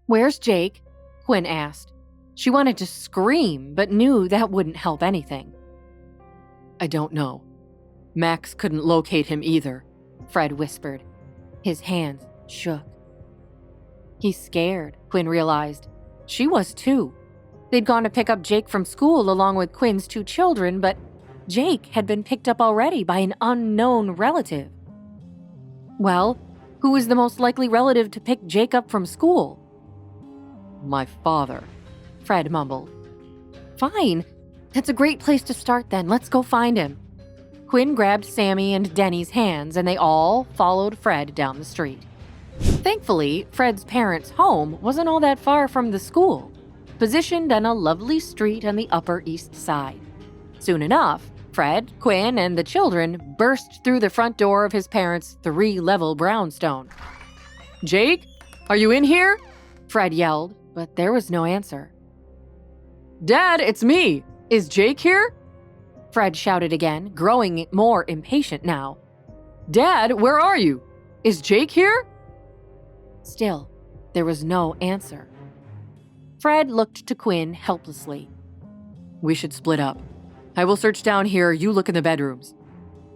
"Where's Jake?" Quinn asked. She wanted to scream, but knew that wouldn't help anything. "I don't know. Max couldn't locate him either," Fred whispered. His hands shook. He's scared, Quinn realized. She was too. They'd gone to pick up Jake from school along with Quinn's 2 children, but Jake had been picked up already by an unknown relative. Well, who was the most likely relative to pick Jake up from school? "My father," Fred mumbled. "Fine. That's a great place to start then. Let's go find him." Quinn grabbed Sammy and Denny's hands and they all followed Fred down the street. Thankfully, Fred's parents' home wasn't all that far from the school, positioned on a lovely street on the Upper East Side. Soon enough, Fred, Quinn, and the children burst through the front door of his parents' 3-level brownstone. "Jake, are you in here?" Fred yelled, but there was no answer. "Dad, it's me. Is Jake here?" Fred shouted again, growing more impatient now. "Dad, where are you? Is Jake here?" Still, there was no answer. Fred looked to Quinn helplessly. "We should split up. I will search down here, you look in the bedrooms."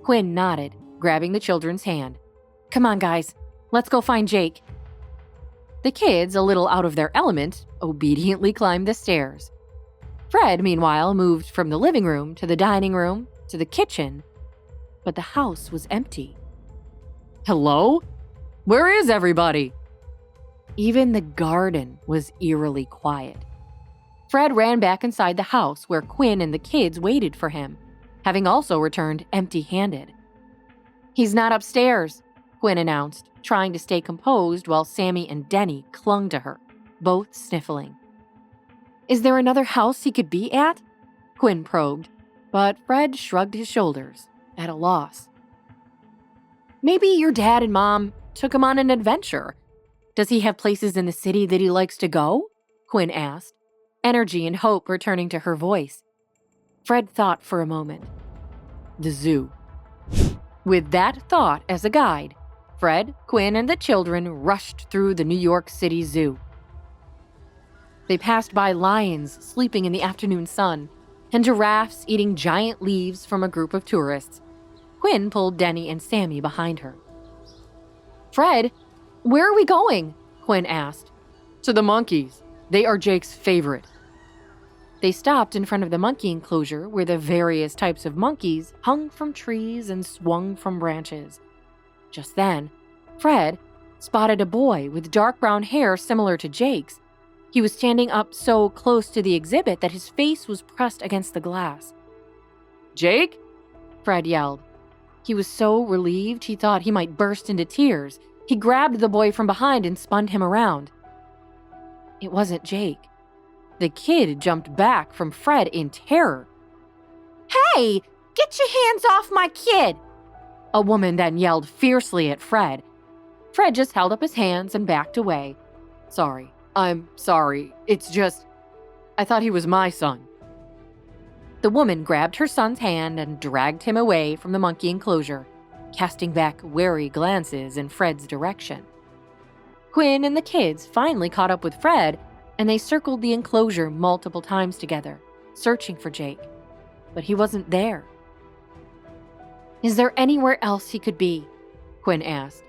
Quinn nodded, grabbing the children's hand. "Come on, guys. Let's go find Jake." The kids, a little out of their element, obediently climbed the stairs. Fred, meanwhile, moved from the living room to the dining room to the kitchen, but the house was empty. "Hello? Where is everybody?" Even the garden was eerily quiet. Fred ran back inside the house where Quinn and the kids waited for him, having also returned empty-handed. "He's not upstairs," Quinn announced, trying to stay composed while Sammy and Denny clung to her, both sniffling. "Is there another house he could be at?" Quinn probed, but Fred shrugged his shoulders, at a loss. "Maybe your dad and mom took him on an adventure. Does he have places in the city that he likes to go?" Quinn asked, energy and hope returning to her voice. Fred thought for a moment. "The zoo." With that thought as a guide, Fred, Quinn, and the children rushed through the New York City Zoo. They passed by lions sleeping in the afternoon sun and giraffes eating giant leaves from a group of tourists. Quinn pulled Denny and Sammy behind her. "Fred, where are we going?" Quinn asked. "To the monkeys. They are Jake's favorite." They stopped in front of the monkey enclosure where the various types of monkeys hung from trees and swung from branches. Just then, Fred spotted a boy with dark brown hair similar to Jake's. He was standing up so close to the exhibit that his face was pressed against the glass. "Jake?" Fred yelled. He was so relieved he thought he might burst into tears. He grabbed the boy from behind and spun him around. It wasn't Jake. The kid jumped back from Fred in terror. "Hey, get your hands off my kid!" A woman then yelled fiercely at Fred. Fred just held up his hands and backed away. "Sorry. I'm sorry. It's just, I thought he was my son." The woman grabbed her son's hand and dragged him away from the monkey enclosure, casting back wary glances in Fred's direction. Quinn and the kids finally caught up with Fred, and they circled the enclosure multiple times together, searching for Jake. But he wasn't there. "Is there anywhere else he could be?" Quinn asked.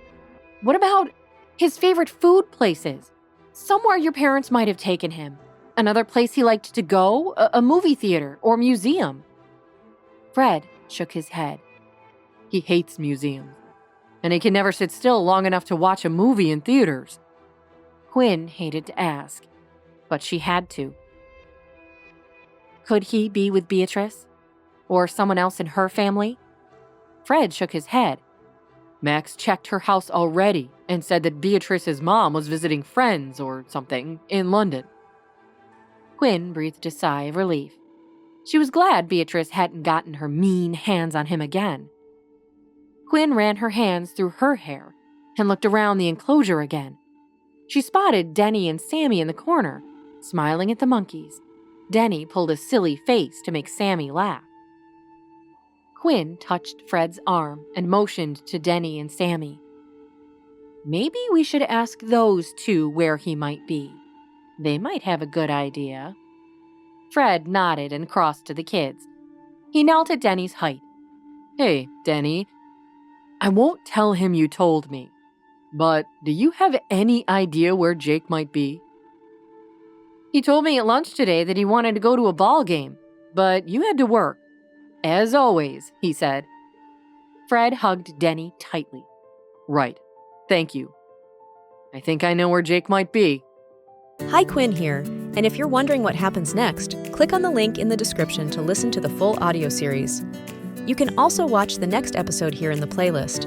"What about his favorite food places? Somewhere your parents might have taken him. Another place he liked to go, a movie theater or museum." Fred shook his head. "He hates museums, and he can never sit still long enough to watch a movie in theaters." Quinn hated to ask, but she had to. Could he be with Beatrice? Or someone else in her family? Fred shook his head. "Max checked her house already and said that Beatrice's mom was visiting friends or something in London." Quinn breathed a sigh of relief. She was glad Beatrice hadn't gotten her mean hands on him again. Quinn ran her hands through her hair and looked around the enclosure again. She spotted Denny and Sammy in the corner, smiling at the monkeys. Denny pulled a silly face to make Sammy laugh. Quinn touched Fred's arm and motioned to Denny and Sammy. "Maybe we should ask those two where he might be," They might have a good idea. Fred nodded and crossed to the kids. He knelt at Denny's height. Hey, Denny, I won't tell him you told me, but do you have any idea where Jake might be? He told me at lunch today that he wanted to go to a ball game, but you had to work. As always, he said. Fred hugged Denny tightly. Right. Thank you. I think I know where Jake might be. Hi, Quinn here, and if you're wondering what happens next, click on the link in the description to listen to the full audio series. You can also watch the next episode here in the playlist.